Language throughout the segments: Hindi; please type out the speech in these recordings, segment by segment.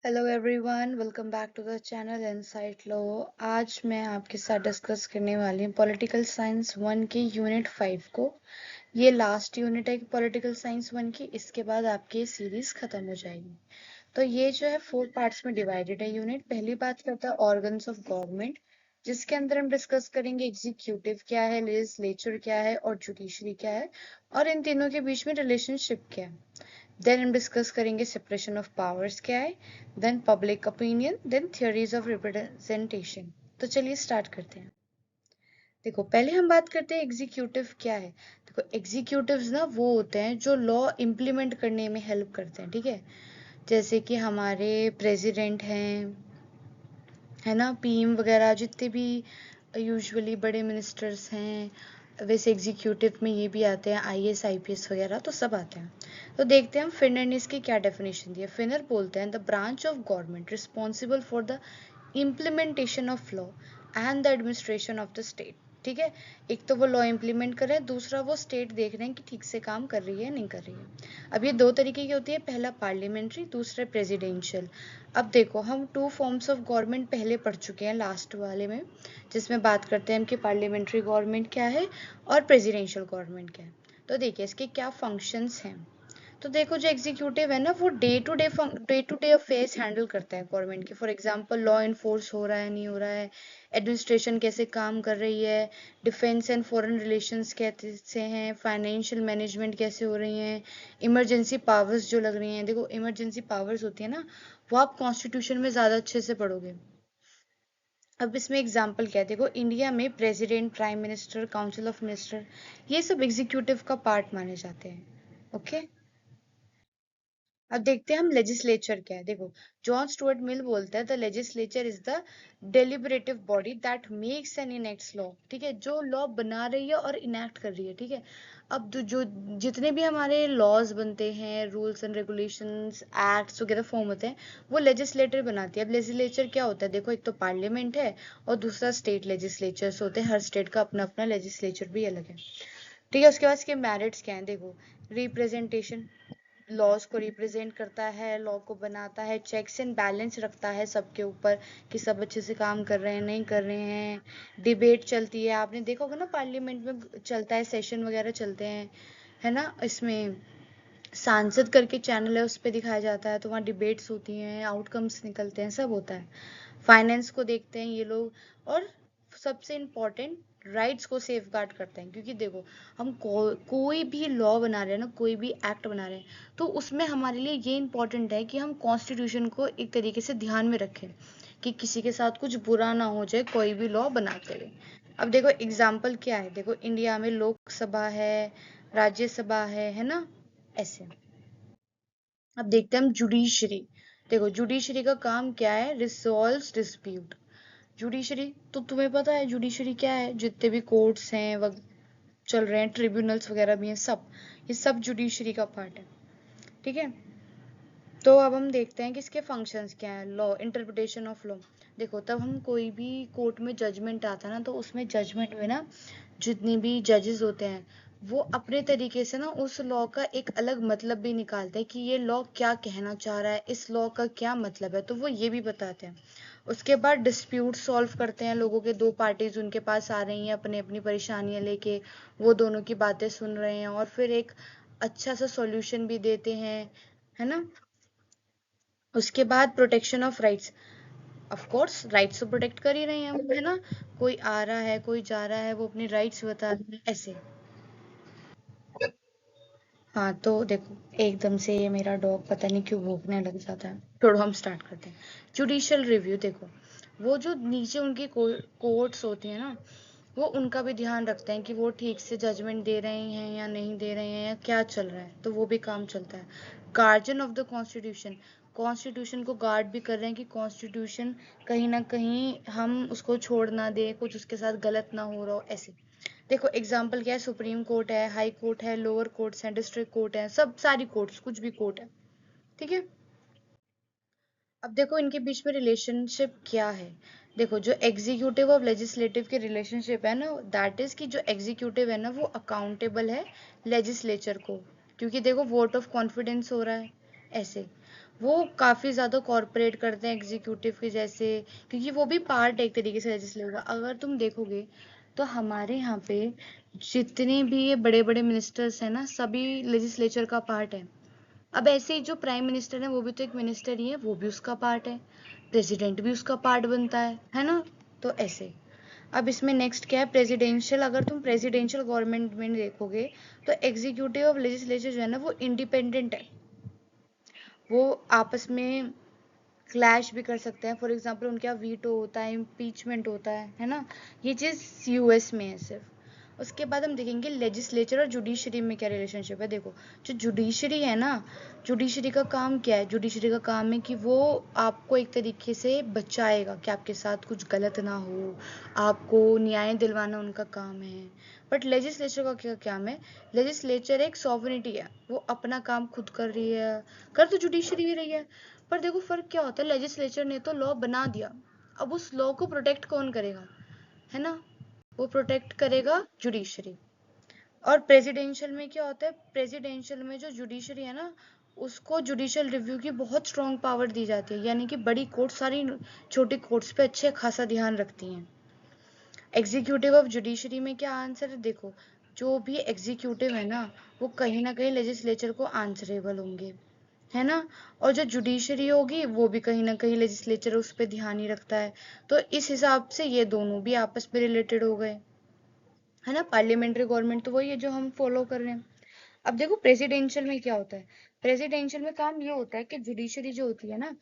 Hello everyone, welcome back to the channel insight लो। आज मैं आपके साथ डिस्कस करने वाली हूँ पॉलिटिकल साइंस वन की यूनिट 5 को। ये लास्ट यूनिट है पॉलिटिकल साइंस वन की। इसके बाद आपकी ये सीरीज खत्म हो जाएगी। तो ये जो है 4 पार्ट्स में डिवाइडेड है यूनिट। पहली बात करता है ऑर्गन्स ऑफ गवर्नमेंट, जिसके अंदर हम डिस्कस करेंगे एग्जीक्यूटिव क्या है, लेजिस्लेचर क्या है और जुडिशरी क्या है, और इन तीनों के बीच में रिलेशनशिप क्या है। देन हम डिस्कस करेंगे सेपरेशन ऑफ पावर्स क्या है, then public opinion, then theories of representation. तो चलिए स्टार्ट करते हैं। देखो, पहले हम बात करते हैं एग्जीक्यूटिव क्या है। देखो, एग्जीक्यूटिव्स ना वो होते हैं जो लॉ इम्प्लीमेंट करने में हेल्प करते हैं, ठीक है। जैसे कि हमारे प्रेसिडेंट हैं, है ना, पीएम वगैरह, जितने भी यूजुअली बड़े मिनिस्टर्स हैं। वैसे एग्जीक्यूटिव में ये भी आते हैं, आईएएस आईपीएस वगैरह, तो सब आते हैं। तो देखते हैं हम फिनर ने इसकी क्या डेफिनेशन दी है। फिनर बोलते हैं the branch of government responsible for the implementation of law and the administration of the state. ठीक है, एक तो वो लॉ इम्प्लीमेंट कर रहे हैं, दूसरा वो स्टेट देख रहे हैं कि ठीक से काम कर रही है नहीं कर रही है। अब ये दो तरीके की होती है, पहला पार्लियामेंट्री, दूसरा प्रेसिडेंशियल। अब देखो, हम टू फॉर्म्स ऑफ गवर्नमेंट पहले पढ़ चुके हैं लास्ट वाले में, जिसमें बात करते हैं हम कि पार्लियामेंट्री गवर्नमेंट क्या है और प्रेसिडेंशियल गवर्नमेंट क्या है। तो देखिए इसके क्या फंक्शंस हैं। तो देखो, जो एग्जीक्यूटिव है ना, वो day to day affairs handle करता है गवर्नमेंट के। फॉर एग्जांपल, लॉ इन्फोर्स हो रहा है नहीं हो रहा है, एडमिनिस्ट्रेशन कैसे काम कर रही है, डिफेंस एंड फॉरेन रिलेशंस कैसे हैं, फाइनेंशियल मैनेजमेंट कैसे हो रही हैं, इमरजेंसी पावर्स जो लग रही हैं। देखो, इमरजेंसी पावर्स होती है ना, वो आप कॉन्स्टिट्यूशन में ज़्यादा अच्छे से पढ़ोगे। अब इसमें एग्जाम्पल क्या है, देखो इंडिया में president, prime minister, council of minister, ये सब एग्जीक्यूटिव का पार्ट माने जाते हैं। ओके, अब देखते हैं हम लेजिस्लेचर क्या है। देखो, जॉन स्टुअर्ट मिल बोलता है the legislature is the deliberative body that makes and enacts law. ठीक है, जो लॉ बना रही है और इनेक्ट कर रही है। ठीक है, अब जो जितने भी हमारे लॉज बनते हैं, रूल्स एंड रेगुलेशंस, एक्ट्स वगैरह फॉर्म होते हैं, वो लेजिस्लेटर बनाती है। अब लेजिस्लेचर क्या होता है, देखो एक तो पार्लियामेंट है और दूसरा स्टेट लेजिस्लेचर्स होते हैं। हर स्टेट का अपना अपना लेजिस्लेचर भी अलग है। ठीक है, उसके बाद इसके मेरिट्स क्या है। देखो, रिप्रेजेंटेशन, लॉज को रिप्रेजेंट करता है, लॉ को बनाता है, चेक्स एंड बैलेंस रखता है सबके ऊपर कि सब अच्छे से काम कर रहे हैं नहीं कर रहे हैं। डिबेट चलती है, आपने देखा होगा ना, पार्लियामेंट में चलता है, सेशन वगैरह चलते हैं, है ना। इसमें सांसद करके चैनल है, उस पर दिखाया जाता है, तो वहाँ डिबेट्स होती हैं, आउटकम्स निकलते हैं, सब होता है। फाइनेंस को देखते हैं ये लोग। और सबसे इम्पोर्टेंट, राइट्स को सेफ गार्ड करते हैं। क्योंकि देखो, हम कोई भी लॉ बना रहे हैं ना, कोई भी एक्ट बना रहे हैं, तो उसमें हमारे लिए ये इम्पोर्टेंट है कि हम कॉन्स्टिट्यूशन को एक तरीके से ध्यान में रखें कि किसी के साथ कुछ बुरा ना हो जाए कोई भी लॉ बनाते हुए। अब देखो एग्जाम्पल क्या है। देखो, इंडिया में लोकसभा है, राज्यसभा है ना, ऐसे। अब देखते हैं हम जुडिशरी। देखो, जुडिशरी का काम क्या है, रिसॉल्व डिस्प्यूट। जुडिशरी तो तुम्हें पता है, जुडिशरी क्या है, जितने भी कोर्ट्स हैं चल रहे हैं, ट्रिब्यूनल्स वगैरह भी हैं, सब ये सब जुडिशरी का पार्ट है। ठीक है, तो अब हम देखते हैं कि इसके फंक्शंस क्या है। Law, interpretation of law. देखो, तब हम कोई भी कोर्ट में जजमेंट आता है ना, तो उसमें जजमेंट में ना जितने भी जजेस होते हैं, वो अपने तरीके से ना उस लॉ का एक अलग मतलब भी निकालते हैं कि ये लॉ क्या कहना चाह रहा है, इस लॉ का क्या मतलब है, तो वो ये भी बताते हैं। उसके बाद डिस्प्यूट सॉल्व करते हैं, लोगों के दो पार्टीज उनके पास आ रही हैं अपनी अपनी परेशानियां लेके, वो दोनों की बातें सुन रहे हैं और फिर एक अच्छा सा सॉल्यूशन भी देते हैं, है ना। उसके बाद protection of rights. Of course rights तो प्रोटेक्ट कर ही रहे हैं हम, है ना। कोई आ रहा है, कोई जा रहा है, वो अपनी राइट्स बता रहे हैं, ऐसे। हाँ, तो देखो, एकदम से ये मेरा डॉग पता नहीं क्यों भौंकने लग जाता है। छोड़ो, हम स्टार्ट करते हैं। Judicial review. देखो, वो जो नीचे उनकी कोर्ट्स होती है ना, वो उनका भी ध्यान रखते हैं कि वो ठीक से जजमेंट दे रहे हैं या नहीं दे रहे हैं, या क्या चल रहा है, तो वो भी काम चलता है। Guardian of the constitution, constitution को गार्ड भी कर रहे हैं कि कॉन्स्टिट्यूशन कहीं ना कहीं हम उसको छोड़ ना दें, कुछ उसके साथ गलत ना हो रहा हो, ऐसे। देखो एग्जाम्पल क्या है, सुप्रीम कोर्ट है, हाई कोर्ट है, लोअर कोर्ट्स हैं, डिस्ट्रिक्ट कोर्ट है, सब सारी कोर्ट्स, कुछ भी कोर्ट है। ठीक है, अब देखो इनके बीच में रिलेशनशिप क्या है। देखो, जो एग्जीक्यूटिव और लेजिस्लेटिव की रिलेशनशिप है ना, दैट इज कि जो एग्जीक्यूटिव है ना, वो अकाउंटेबल है लेजिस्लेचर को, क्योंकि देखो वोट ऑफ कॉन्फिडेंस हो रहा है, ऐसे। वो काफी ज्यादा कॉर्पोरेट करते हैं एग्जीक्यूटिव के जैसे, क्योंकि वो भी पार्ट एक तरीके से लेजिस्लेटिव का। अगर तुम देखोगे तो हमारे यहाँ पे जितने भी ये बड़े बड़े मिनिस्टर्स हैं ना, सभी लेजिस्लेचर का पार्ट है। अब ऐसे ही जो प्राइम मिनिस्टर है वो भी तो एक मिनिस्टर ही है, वो भी उसका पार्ट है। प्रेसिडेंट भी उसका पार्ट बनता है ना। तो ऐसे। अब इसमें नेक्स्ट क्या है, प्रेसिडेंशियल। अगर तुम प्रेसिडेंशियल गवर्नमेंट में देखोगे तो एग्जीक्यूटिव और लेजिस्लेचर जो है ना वो इंडिपेंडेंट है। वो आपस में क्लैश भी कर सकते हैं। फॉर एग्जाम्पल उनके यहाँ वीटो होता है, इम्पीचमेंट होता है ना। ये चीज यूएस में है सिर्फ। उसके बाद हम देखेंगे लेजिस्लेचर और जुडिशरी में क्या रिलेशनशिप है। देखो, जो जुडिशरी है ना, जुडिशरी का काम क्या है? जुडिशरी का काम है कि वो आपको एक तरीके से बचाएगा कि आपके साथ कुछ गलत ना हो, आपको न्याय दिलवाना उनका काम है। बट लेजिस्लेचर का क्या काम है? लेजिस्लेचर एक सॉवरेनिटी है, वो अपना काम खुद कर रही है, कर तो जुडिशरी भी रही है। पर देखो फर्क क्या होता है, लेजिस्लेचर ने तो लॉ बना दिया, अब उस लॉ को प्रोटेक्ट कौन करेगा? है ना, वो प्रोटेक्ट करेगा जुडिशरी। और प्रेसिडेंशियल में क्या होता है, प्रेसिडेंशियल में जो जुडिशरी है ना, उसको जुडिशियल रिव्यू की बहुत स्ट्रॉन्ग पावर दी जाती है, यानी कि बड़ी कोर्ट सारी छोटी कोर्ट्स पे अच्छे खासा ध्यान रखती हैं। एग्जीक्यूटिव ऑफ जुडिशरी में क्या आंसर है? देखो, जो भी एग्जीक्यूटिव है ना, वो कहीं ना कहीं लेजिस्लेचर को आंसरेबल होंगे, है ना। और जो जुडिशरी होगी वो भी कहीं ना कहीं लेजिस्लेचर उस पर ध्यान ही रखता है। तो इस हिसाब से ये दोनों भी आपस में रिलेटेड हो गए, है ना। पार्लियामेंट्री गवर्नमेंट तो वही है जो हम फॉलो कर रहे हैं। अब देखो प्रेसिडेंशियल में क्या होता है। प्रेसिडेंशियल में काम ये होता है कि जुडिशरी जो होती है ना,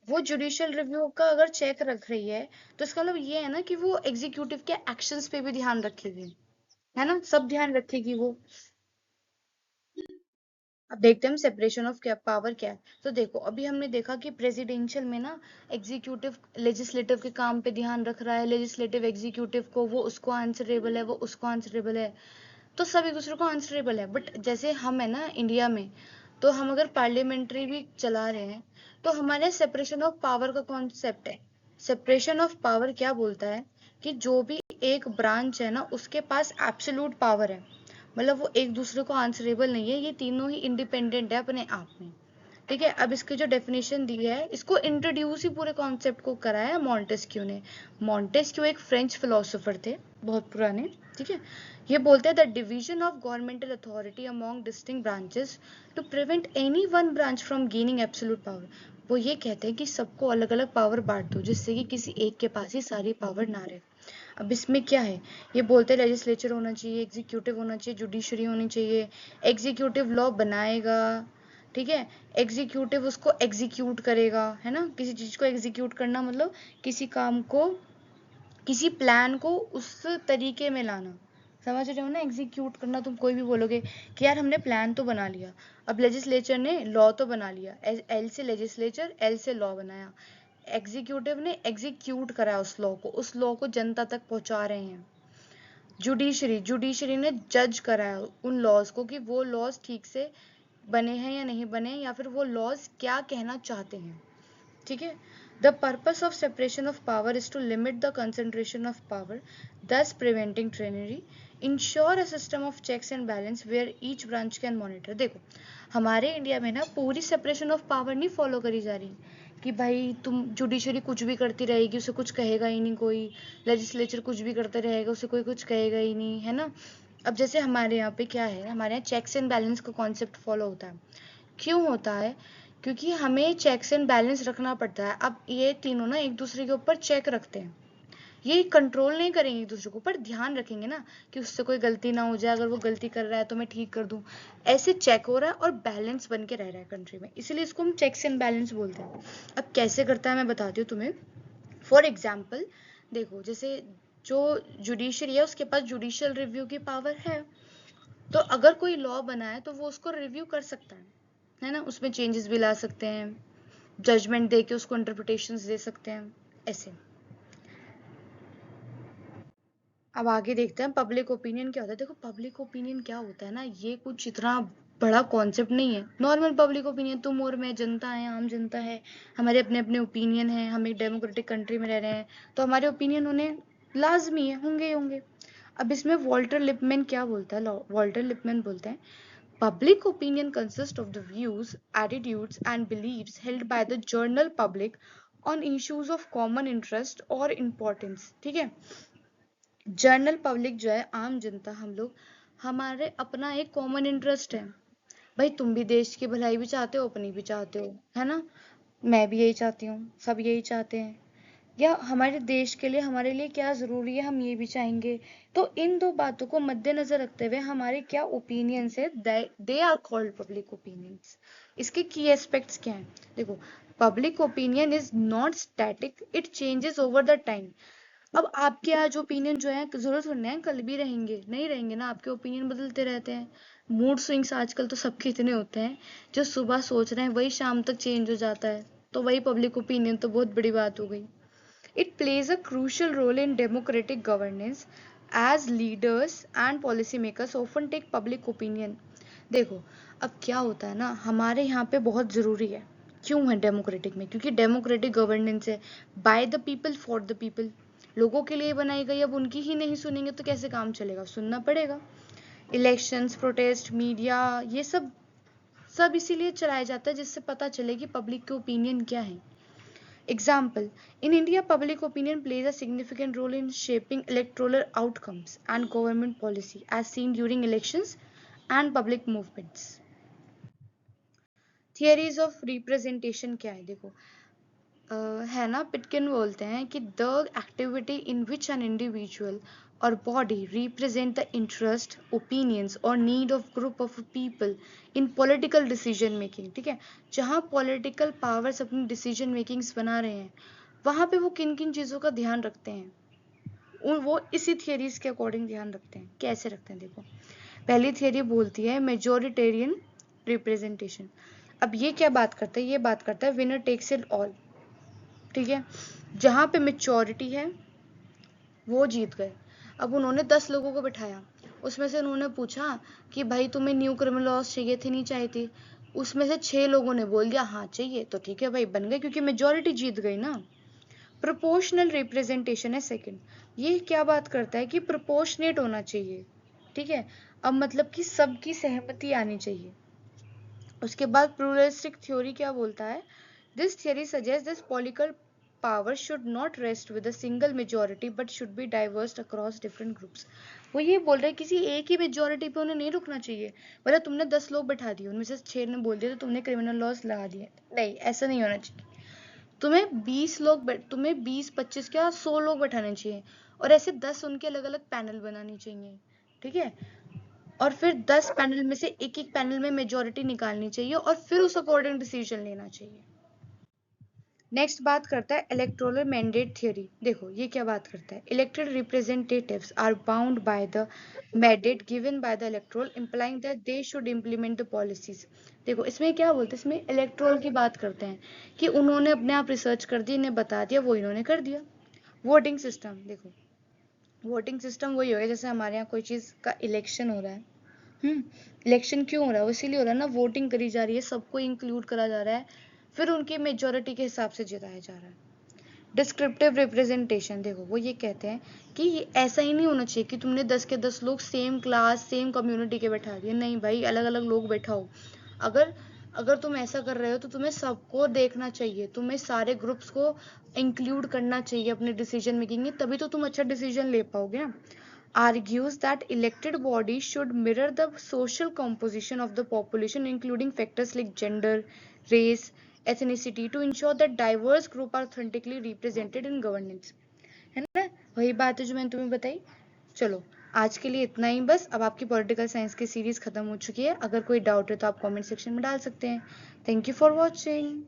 वो जुडिशियल रिव्यू का अगर चेक रख रही है, तो इसका मतलब ये है ना कि वो एग्जीक्यूटिव के एक्शंस पे भी ध्यान रखेगी, है ना, सब ध्यान रखेगी वो। अब देखते हैं हम सेपरेशन ऑफ क्या पावर क्या है। तो देखो, अभी हमने देखा कि प्रेसिडेंशियल में ना एग्जीक्यूटिव लेजिस्लेटिव के काम पे ध्यान रख रहा है, लेजिस्लेटिव एग्जीक्यूटिव को, वो उसको आंसरेबल है, वो उसको आंसरेबल है। तो सब एक दूसरे को आंसरेबल है। बट जैसे हम है ना इंडिया में, तो हम अगर पार्लियामेंट्री भी चला रहे हैं, तो हमारे सेपरेशन ऑफ पावर का कॉन्सेप्ट है। सेपरेशन ऑफ पावर क्या बोलता है कि जो भी एक ब्रांच है ना, उसके पास एब्सोल्यूट पावर है, मतलब वो एक दूसरे को आंसरेबल नहीं है, ये तीनों ही इंडिपेंडेंट है अपने आप में। ठीक है, अब इसकी जो डेफिनेशन दी है, इसको इंट्रोड्यूस ही पूरे कॉन्सेप्ट को कराया मॉन्टेस्क्यू ने। मॉन्टेस्क्यू एक फ्रेंच फिलोसोफर थे, बहुत पुराने। ठीक है, ये बोलते हैं the division of governmental authority among distinct branches to prevent any one branch from gaining absolute power. वो ये कहते हैं कि सबको अलग अलग पावर बांट दो, जिससे कि किसी एक के पास ही सारी पावर ना रहे। अब इसमें क्या है, ये बोलते हैं लेजिस्लेचर होना चाहिए, एग्जीक्यूटिव होना चाहिए, जुडिशरी होनी चाहिए। एग्जीक्यूटिव लॉ बनाएगा, ठीक है, एग्जीक्यूटिव उसको एग्जीक्यूट करेगा, है ना। किसी चीज को एग्जीक्यूट करना मतलब किसी काम को, किसी प्लान को उस तरीके में लाना, समझ रहे हो ना। एग्जीक्यूट करना, तुम कोई भी बोलोगे कि यार हमने प्लान तो बना लिया, अब लेजिस्लेचर ने लॉ तो बना लिया, एल से लेजिस्लेचर, एल से लॉ बनाया, एग्जीक्यूटिव ने एग्जीक्यूट करा उस लॉ को, उस लॉ को जनता तक पहुंचा रहे हैं। जुडिशरी, जुडिशरी ने जज कराया उन लॉज को कि वो लॉज ठीक से बने हैं या नहीं बने, या फिर वो लॉज क्या कहना चाहते हैं। ठीक है, the purpose of separation of power is to limit the concentration of power, thus preventing tyranny, ensure a system of checks and balance where each branch can monitor। देखो, हमारे इंडिया में ना पूरी सेपरेशन ऑफ पावर नहीं फॉलो करी जा रही, कि भाई तुम जुडिशरी कुछ भी करती रहेगी, उसे कुछ कहेगा ही नहीं कोई, लेजिस्लेचर कुछ भी करते रहेगा, उसे कोई कुछ कहेगा ही नहीं, है ना। अब जैसे हमारे यहाँ पे क्या है, हमारे यहाँ चेक्स एंड बैलेंस का कॉन्सेप्ट फॉलो होता है। क्यों होता है? क्योंकि हमें चेक्स एंड बैलेंस रखना पड़ता है। अब ये तीनों ना एक दूसरे के ऊपर चेक रखते हैं, ये कंट्रोल नहीं करेंगे एक दूसरे को, पर ध्यान रखेंगे ना कि उससे कोई गलती ना हो जाए, अगर वो गलती कर रहा है तो मैं ठीक कर दूं। ऐसे चेक हो रहा है और बैलेंस बन के रह रहा है कंट्री में, इसीलिए इसको हम चेक्स एंड बैलेंस बोलते हैं। अब कैसे करता है मैं बताती हूँ तुम्हें। फॉर एग्जाम्पल देखो, जैसे जो जुडिशरी है उसके पास जुडिशियल रिव्यू की पावर है, तो अगर कोई लॉ बना है तो वो उसको रिव्यू कर सकता है ना, उसमें चेंजेस भी ला सकते हैं, जजमेंट दे के उसको इंटरप्रिटेशंस दे सकते हैं, ऐसे। अब आगे देखते हैं पब्लिक ओपिनियन क्या होता है। देखो, पब्लिक ओपिनियन क्या होता है ना, ये कुछ इतना बड़ा कॉन्सेप्ट नहीं है। नॉर्मल पब्लिक ओपिनियन, तुम और मैं जनता है, आम जनता है, हमारे अपने अपने ओपिनियन है, हम एक डेमोक्रेटिक कंट्री में रह रहे हैं, तो हमारे ओपिनियन होने लाजमी है, होंगे ही होंगे। अब इसमें वॉल्टर लिपमैन क्या बोलता है, वॉल्टर लिपमैन बोलते हैं Public opinion consists of the views, attitudes, and beliefs held by the general public on issues of common interest or importance. ठीक है, जनरल पब्लिक जो है, आम जनता, हम लोग, हमारे अपना एक कॉमन इंटरेस्ट है। भाई तुम भी देश की भलाई भी चाहते हो, अपनी भी चाहते हो, है ना? मैं भी यही चाहती हूँ, सब यही चाहते हैं। या हमारे देश के लिए, हमारे लिए क्या जरूरी है, हम ये भी चाहेंगे। तो इन दो बातों को मद्देनजर रखते हुए हमारे क्या ओपिनियंस है, they are called public opinions. इसके की एस्पेक्ट्स क्या हैं? देखो, public opinion is not static, it changes over the time. अब आपके आज ओपिनियन जो है, जरूरत थोड़ी है कल भी रहेंगे, नहीं रहेंगे ना, आपके ओपिनियन बदलते रहते हैं। मूड स्विंग्स आजकल तो सबके इतने होते हैं, जो सुबह सोच रहे हैं वही शाम तक चेंज हो जाता है। तो वही पब्लिक ओपिनियन तो बहुत बड़ी बात हो गई। It plays a crucial role in democratic governance as leaders and policymakers often take public opinion. देखो, अब क्या होता है ना, हमारे यहाँ पे बहुत ज़रूरी है। क्यों है डेमोक्रेटिक में? क्योंकि डेमोक्रेटिक गवर्नेंस है, by the people for the people, लोगों के लिए बनाई गई। अब उनकी ही नहीं सुनेंगे तो कैसे काम चलेगा? सुनना पड़ेगा। इलेक्शंस, प्रोटेस्ट, मीडिया, ये सब सब इसीलिए चलाया जाता है जिससे पता चले कि पब्लिक के ओपिनियन क्या है। Example: in India, public opinion plays a significant role in shaping electoral outcomes and government policy, as seen during elections and public movements. Theories of representation क्या है? देखो, है ना, पिटकिन बोलते हैं कि the activity in which an individual और body represent the interest, opinions और need of group of people in political decision making. ठीक है, जहाँ पॉलिटिकल पावर्स अपनी डिसीजन मेकिंग्स बना रहे हैं, वहां पे वो किन किन चीजों का ध्यान रखते हैं, वो इसी थियरीज के अकॉर्डिंग ध्यान रखते हैं। कैसे रखते हैं? देखो, पहली थियरी बोलती है मेजोरिटेरियन रिप्रेजेंटेशन। अब ये क्या बात करता है? ये बात करता है विनर टेक्स इट ऑल। ठीक है, जहां पे मेचोरिटी है वो जीत गए। अब उन्होंने 10 लोगों को बिठाया, उसमें से उन्होंने पूछा कि भाई तुम्हें न्यू क्रिमिनल लॉज चाहिए थी, नहीं चाहिए थी? उसमें से 6 लोगों ने बोल दिया हाँ चाहिए, तो ठीक है भाई, बन गए, क्योंकि मेजोरिटी जीत गई ना। प्रोपोर्शनल रिप्रेजेंटेशन है सेकंड। ये क्या बात करता है कि प्रोपोर्शनेट होना चाहिए। ठीक है, अब मतलब कि सबकी सहमति आनी चाहिए। उसके बाद प्लूरलिस्टिक थ्योरी क्या बोलता है? This theory suggest this political power should not rest with a single majority but should be divorced across different groups. वो ये बोल रहे हैं किसी एक ही मेजोरिटी पे उन्हें नहीं रुकना चाहिए। मतलब तुमने 10 लोग बैठा दिए, उनमें से 6 ने बोल दिया तो तुमने क्रिमिनल लॉज लगा दिए, नहीं, ऐसा नहीं होना चाहिए। तुम्हें 20-25 क्या 100 लोग बैठाने चाहिए, और ऐसे 10 उनके अलग अलग पैनल बनानी चाहिए। ठीक है, और फिर 10 पैनल में से एक एक पैनल में मेजोरिटी निकालनी चाहिए और फिर उस अकॉर्डिंग डिसीजन लेना चाहिए। नेक्स्ट बात करता है इलेक्टोरल मैंडेट थ्योरी। देखो ये क्या बात करता है? Elected representatives are bound by the mandate given by the electoral implying that they should implement the policies. देखो इसमें क्या बोलते हैं? इसमें इलेक्टोरल की बात करते हैं कि उन्होंने अपने आप रिसर्च कर दी, इन्हें बता दिया, वो इन्होंने कर दिया। वोटिंग सिस्टम, देखो वोटिंग सिस्टम वही हो गया जैसे हमारे यहाँ कोई चीज का इलेक्शन हो रहा है। इलेक्शन क्यों हो रहा है? वो इसीलिए हो रहा है ना, वोटिंग करी जा रही है, सबको इंक्लूड करा जा रहा है, फिर उनकी मेजोरिटी के हिसाब से जिताया जा रहा है। डिस्क्रिप्टिव रिप्रेजेंटेशन, देखो वो ये कहते हैं कि ये ऐसा ही नहीं होना चाहिए कि तुमने 10 के 10 लोग सेम क्लास सेम कम्युनिटी के बैठा दिए। नहीं भाई, अलग अलग लोग बैठाओ। अगर अगर तुम ऐसा कर रहे हो तो तुम्हें सबको देखना चाहिए, तुम्हें सारे ग्रुप्स को इंक्लूड करना चाहिए अपने डिसीजन मेकिंग में, तभी तो तुम अच्छा डिसीजन ले पाओगे ना। Argues that elected bodies should mirror the social composition of the population, including factors like gender, race, ethnicity, to ensure that diverse groups are authentically represented in governance. है ना, वही बात है जो मैंने तुम्हें बताई। चलो आज के लिए इतना ही बस। अब आपकी पॉलिटिकल साइंस की सीरीज खत्म हो चुकी है। अगर कोई डाउट है तो आप कमेंट सेक्शन में डाल सकते हैं। Thank you for watching.